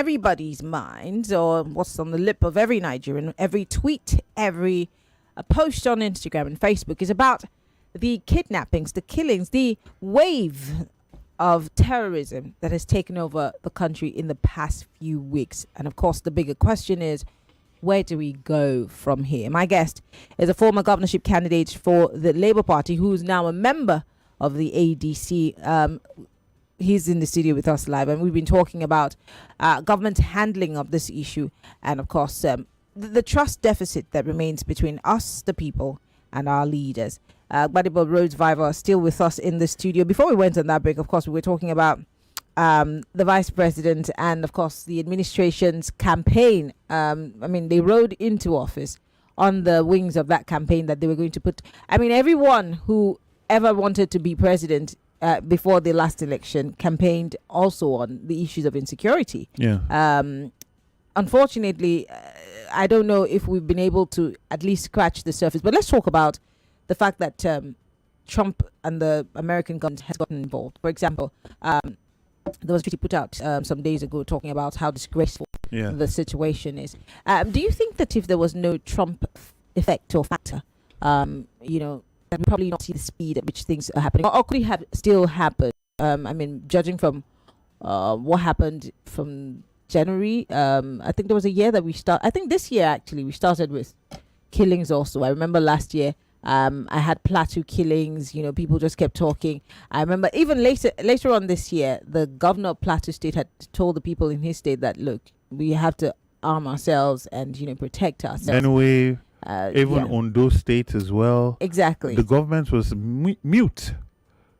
everybody's mind, or what's on the lip of every Nigerian, every tweet, every post on Instagram and Facebook is about the kidnappings, the killings, the wave of terrorism that has taken over the country in the past few weeks. And of course, the bigger question is, where do we go from here? My guest is a former governorship candidate for the Labour Party who is now a member of the ADC. He's in the studio with us live, and we've been talking about government handling of this issue, and of course the trust deficit that remains between us, the people, and our leaders. Gbadebo Rhodes Viva still with us in the studio. Before we went on that break, of course, we were talking about the vice president and, of course, the administration's campaign. They rode into office on the wings of that campaign that they were going to put. Everyone who ever wanted to be president before the last election campaigned also on the issues of insecurity. Unfortunately, I don't know if we've been able to at least scratch the surface. But let's talk about the fact that Trump and the American government has gotten involved. For example, there was a tweet put out some days ago talking about how disgraceful the situation is. Do you think that if there was no Trump effect or factor, that we probably not see the speed at which things are happening, or could it have still happened? Judging from what happened from January, I think there was a year that I think this year actually we started with killings also. I remember last year I had Plateau killings, people just kept talking. I remember even later on this year, the governor of Plateau State had told the people in his state that, look, we have to arm ourselves and, protect ourselves. Anyway, on those states as well. Exactly. The government was mute.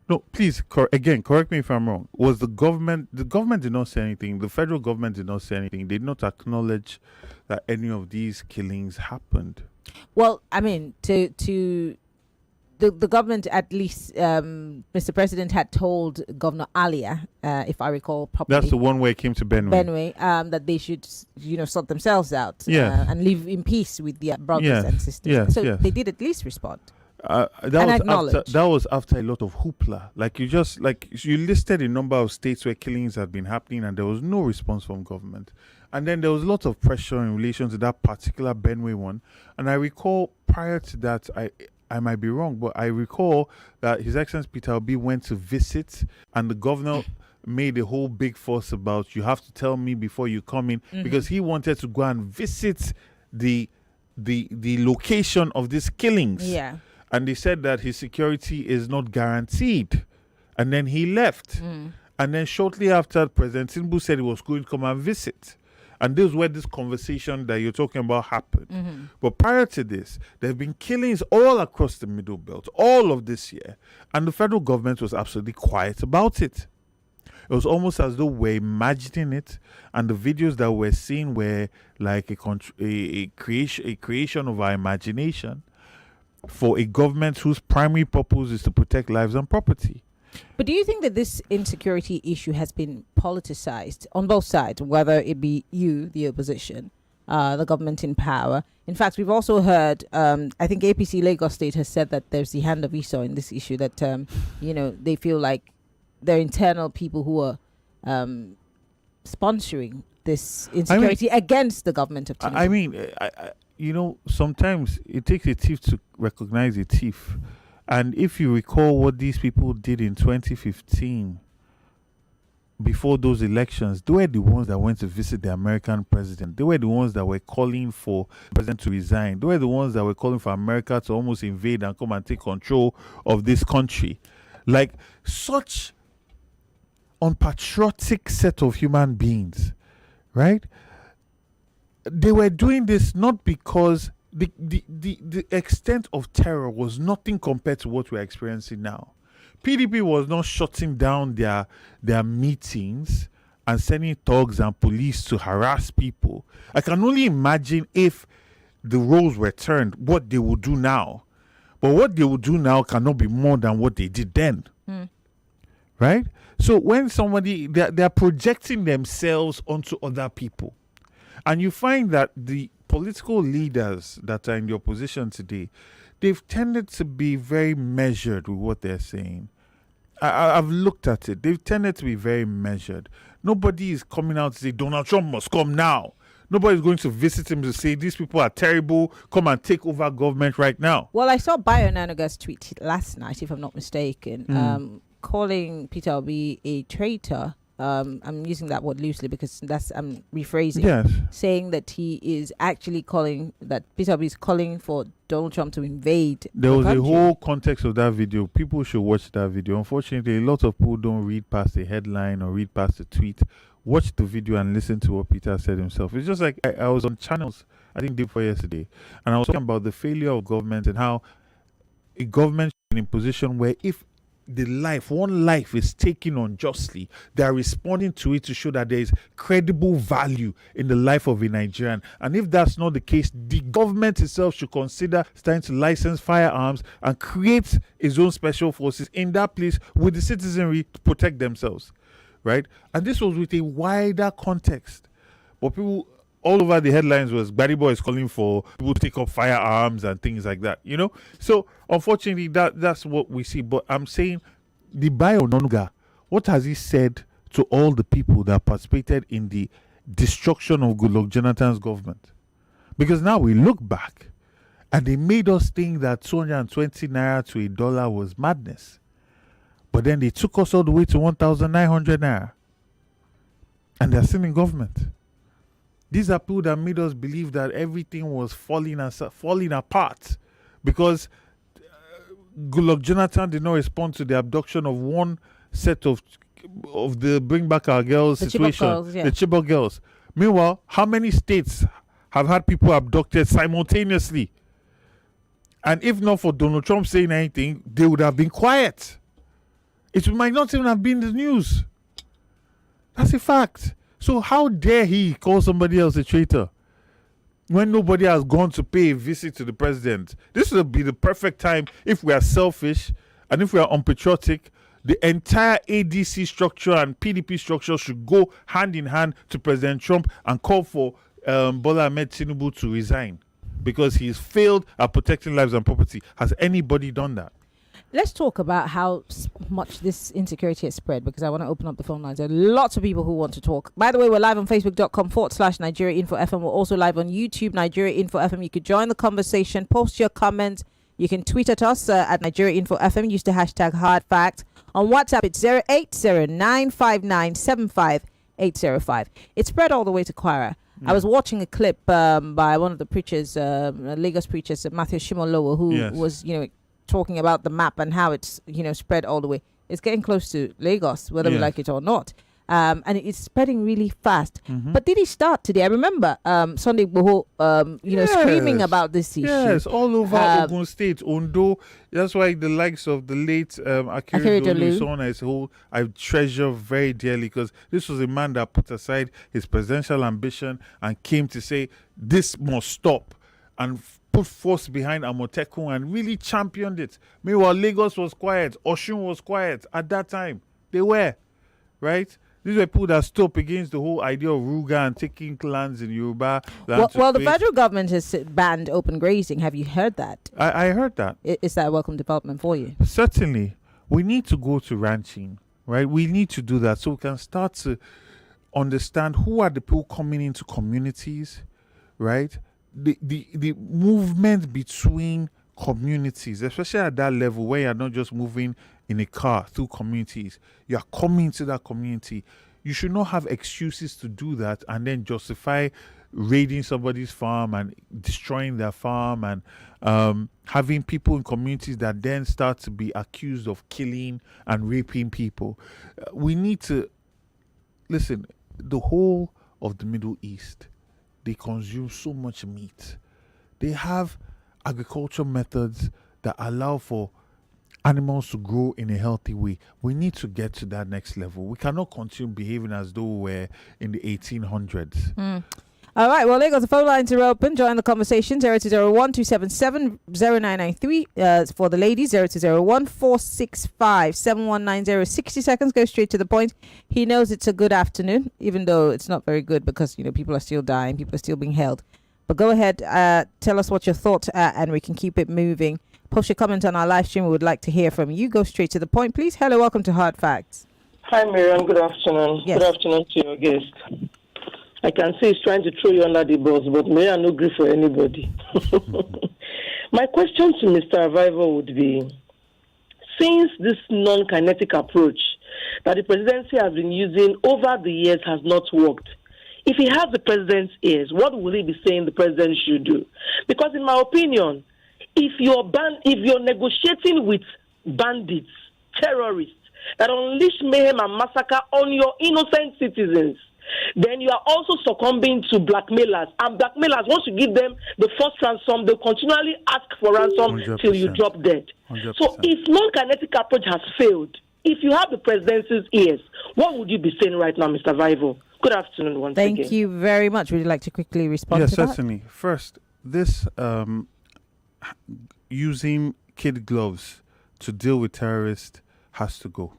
No, please, correct me if I'm wrong. Was the government did not say anything. The federal government did not say anything. They did not acknowledge that any of these killings happened. Well, to the government, at least, Mr. President had told Governor Alia, if I recall properly. That's the one where it came to Benue. That they should, sort themselves out and live in peace with their brothers and sisters. They did at least respond. That was after a lot of hoopla. You listed a number of states where killings had been happening, and there was no response from government. And then there was a lot of pressure in relation to that particular Benue one. And I recall prior to that, I might be wrong, but I recall that His Excellency Peter Obi went to visit, and the governor made a whole big fuss about, you have to tell me before you come in, because he wanted to go and visit the location of these killings. Yeah. And they said that his security is not guaranteed. And then he left. And then shortly after, President Tinubu said he was going to come and visit. And this is where this conversation that you're talking about happened. But prior to this, there have been killings all across the Middle Belt, all of this year. And the federal government was absolutely quiet about it. It was almost as though we're imagining it. And the videos that we're seeing were like a creation of our imagination for a government whose primary purpose is to protect lives and property. But do you think that this insecurity issue has been politicized on both sides, whether it be you, the opposition, the government in power? In fact, we've also heard, I think APC Lagos State has said that there's the hand of Esau in this issue, that, they feel like they're internal people who are sponsoring this insecurity against the government of Tinubu. Sometimes it takes a thief to recognize a thief. And if you recall what these people did in 2015, before those elections, they were the ones that went to visit the American president. They were the ones that were calling for the president to resign. They were the ones that were calling for America to almost invade and come and take control of this country. Like, such unpatriotic set of human beings, right? They were doing this not because the extent of terror was nothing compared to what we're experiencing now. PDP was not shutting down their meetings and sending thugs and police to harass people. I can only imagine if the roles were turned, what they would do now. But what they would do now cannot be more than what they did then. Right? So when they're projecting themselves onto other people. And you find that the political leaders that are in the opposition today, they've tended to be very measured with what they're saying. I've looked at it. They've tended to be very measured. Nobody is coming out to say Donald Trump must come now. Nobody's going to visit him to say these people are terrible. Come and take over government right now. Well, I saw Bayo Nanoga's tweet last night, if I'm not mistaken, calling Peter Obi a traitor. I'm using that word loosely because I'm rephrasing. Yes. Saying that he is actually that Peter Obi is calling for Donald Trump to invade. There was country. a whole context of that video. People should watch that video. Unfortunately, a lot of people don't read past the headline or read past the tweet. Watch the video and listen to what Peter said himself. It's just like I was on channels, I think day before yesterday, and I was talking about the failure of government and how a government is in a position where if one life is taken unjustly, they are responding to it to show that there is credible value in the life of a Nigerian. And if that's not the case, the government itself should consider starting to license firearms and create its own special forces in that place with the citizenry to protect themselves, right? And this was with a wider context. But people all over the headlines was Barry Boy is calling for people to take up firearms and things like that, So unfortunately, that's what we see. But I'm saying the Bayo Nonga, what has he said to all the people that participated in the destruction of Goodluck Jonathan's government? Because now we look back and they made us think that 220 naira to $1 was madness. But then they took us all the way to 1,900 naira. And they're still in government. These are people that made us believe that everything was falling apart because Goodluck Jonathan did not respond to the abduction of one set of the Bring Back Our Girls situation, the Chibok girls. Meanwhile, how many states have had people abducted simultaneously? And if not for Donald Trump saying anything, they would have been quiet. It might not even have been the news. That's a fact. So how dare he call somebody else a traitor when nobody has gone to pay a visit to the president? This would be the perfect time if we are selfish and if we are unpatriotic. The entire ADC structure and PDP structure should go hand in hand to President Trump and call for Bola Ahmed Tinubu to resign because he's failed at protecting lives and property. Has anybody done that? Let's talk about how much this insecurity has spread because I want to open up the phone lines. There are lots of people who want to talk. By the way, we're live on facebook.com/Nigeria Info FM. We're also live on YouTube, Nigeria Info FM. You could join the conversation, post your comments. You can tweet at us at Nigeria Info FM. Use the hashtag hard fact. On WhatsApp, it's 08095975805. It spread all the way to Kwara. I was watching a clip by one of the preachers, Lagos preachers, Matthew Shimolowo, who was, talking about the map and how it's spread all the way. It's getting close to Lagos, whether we like it or not, and it's spreading really fast. But did it start today? I remember Sunday Igboho screaming about this issue. Yes, all over Ogun State, Ondo. That's why the likes of the late Akeredolu, someone I treasure very dearly, because this was a man that put aside his presidential ambition and came to say this must stop and put force behind Amotekun and really championed it. Meanwhile, Lagos was quiet. Oshun was quiet at that time. They were, right? These were people that stood up against the whole idea of Ruga and taking lands in Yoruba. Well, the federal government has banned open grazing. Have you heard that? I heard that. Is that a welcome development for you? Certainly. We need to go to ranching, right? We need to do that so we can start to understand who are the people coming into communities, right? The movement between communities, especially at that level where you're not just moving in a car through communities, you're coming to that community. You should not have excuses to do that and then justify raiding somebody's farm and destroying their farm and having people in communities that then start to be accused of killing and raping people. We need to listen. The whole of the Middle East, they consume so much meat. They have agricultural methods that allow for animals to grow in a healthy way. We need to get to that next level. We cannot continue behaving as though we're in the 1800s. All right, well, Lagos, the phone lines are open. Join the conversation. 0201-277-0993 for the ladies. 0201-465-7190. 60 seconds. Go straight to the point. He knows it's a good afternoon, even though it's not very good because people are still dying, people are still being held. But go ahead, tell us what your thoughts are, and we can keep it moving. Post your comment on our live stream. We would like to hear from you. Go straight to the point, please. Hello, welcome to Hard Facts. Hi, Miriam. Good afternoon. Yes. Good afternoon to your guest. I can see he's trying to throw you under the bus, but Miriam no agree for anybody. My question to Mr. Arrival would be, since this non-kinetic approach that the presidency has been using over the years has not worked, if he has the president's ears, what will he be saying the president should do? Because in my opinion, if you're negotiating with bandits, terrorists, that unleash mayhem and massacre on your innocent citizens, then you are also succumbing to blackmailers. And blackmailers, once you give them the first ransom, they'll continually ask for ransom 100%. till you drop dead. 100%. So if non-kinetic approach has failed, if you have the presidency's ears, what would you be saying right now, Mr. Vival? Good afternoon once again. Thank you very much. Would you like to quickly respond Yes, to that? certainly. First, this using kid gloves to deal with terrorists has to go.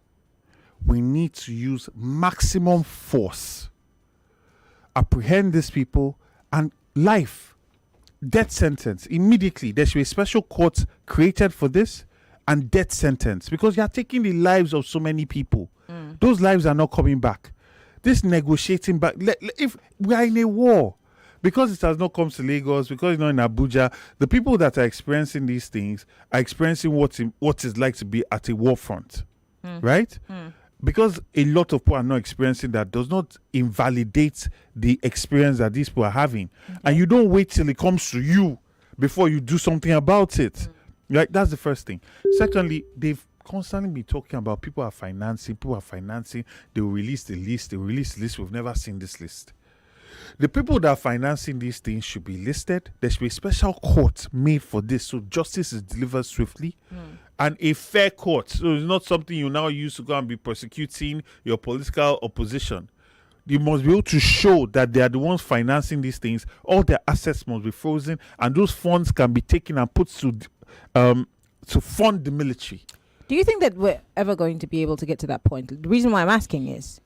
We need to use maximum force, apprehend these people, and life, death sentence immediately. There should be a special court created for this, and death sentence, because you are taking the lives of so many people. Those lives are not coming back. This negotiating back, if we are in a war, because it has not come to Lagos, because it's not in Abuja, the people that are experiencing these things are experiencing what it's like to be at a war front, right? Because a lot of people are not experiencing that does not invalidate the experience that these people are having. And you don't wait till it comes to you before you do something about it. Right? That's the first thing. Secondly, they've constantly been talking about people are financing, they will release the list, we've never seen this list. The people that are financing these things should be listed. There should be a special court made for this, so justice is delivered swiftly. And a fair court. So it's not something you now use to go and be prosecuting your political opposition. You must be able to show that they are the ones financing these things. All their assets must be frozen, and those funds can be taken and put to fund the military. Do you think that we're ever going to be able to get to that point? The reason why I'm asking is,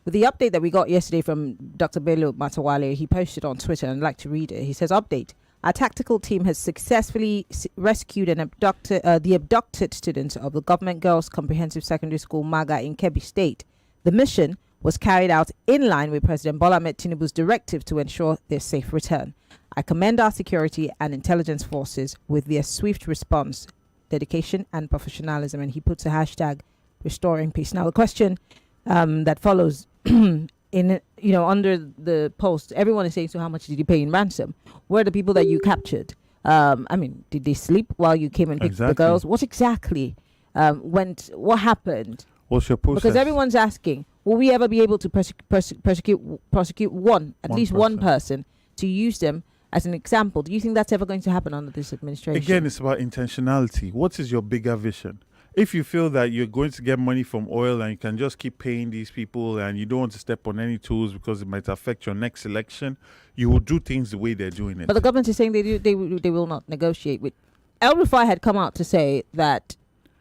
with the update that we got yesterday from Dr. Bello Matawale, he posted on Twitter, and I'd like to read it. He says, update. Our tactical team has successfully rescued and abducted the abducted students of the Government Girls Comprehensive Secondary School, Maga, in Kebbi State. The mission was carried out in line with President Bola Ahmed Tinubu's directive to ensure their safe return. I commend our security and intelligence forces with their swift response, dedication, and professionalism. And he puts a hashtag restoring peace. Now, the question that follows under the post, everyone is saying, so how much did you pay in ransom? Where are the people that you captured? Did they sleep while you came and picked the girls? What exactly went? What happened? What's your process? Because everyone's asking, will we ever be able to prosecute at least one person to use them as an example? Do you think that's ever going to happen under this administration? Again, it's about intentionality. What is your bigger vision? If you feel that you're going to get money from oil and you can just keep paying these people and you don't want to step on any tools because it might affect your next election, you will do things the way they're doing it. But the government is saying they will not negotiate with. El Rufai had come out to say that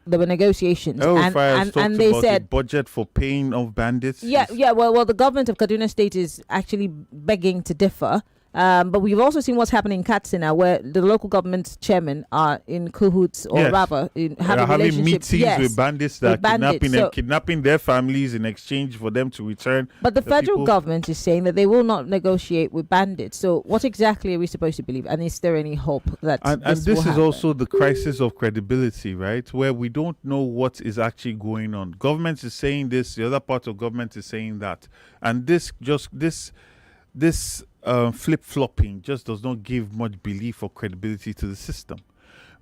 there were negotiations, and they said a budget for paying off bandits. Well, the government of Kaduna State is actually begging to differ. But we've also seen what's happening in Katsina, where the local government chairmen are in cahoots, or rather, having meetings with bandits that are kidnapping their families in exchange for them to return. But the federal government is saying that they will not negotiate with bandits. So what exactly are we supposed to believe? And is there any hope that this is also the crisis of credibility, right? Where we don't know what is actually going on. Government is saying this, the other part of government is saying that. And this flip-flopping just does not give much belief or credibility to the system,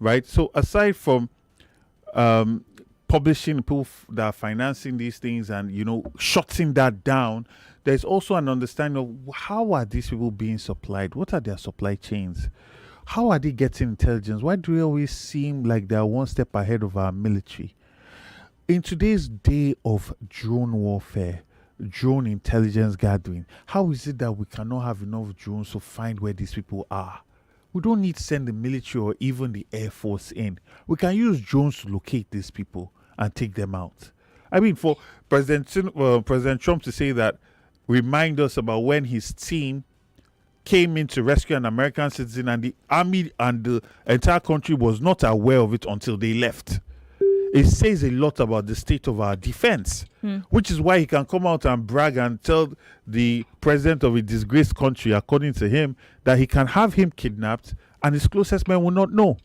right? So aside from publishing people that are financing these things and, shutting that down, there's also an understanding of how are these people being supplied? What are their supply chains? How are they getting intelligence? Why do we always seem like they're one step ahead of our military? In today's day of drone warfare, drone intelligence gathering, how is it that we cannot have enough drones to find where these people are? We don't need to send the military or even the Air Force in. We can use drones to locate these people and take them out. I mean, for President Trump to say that, remind us about when his team came in to rescue an American citizen, and the army and the entire country was not aware of it until they left. It says a lot about the state of our defense, which is why he can come out and brag and tell the president of a disgraced country, according to him, that he can have him kidnapped and his closest men will not know.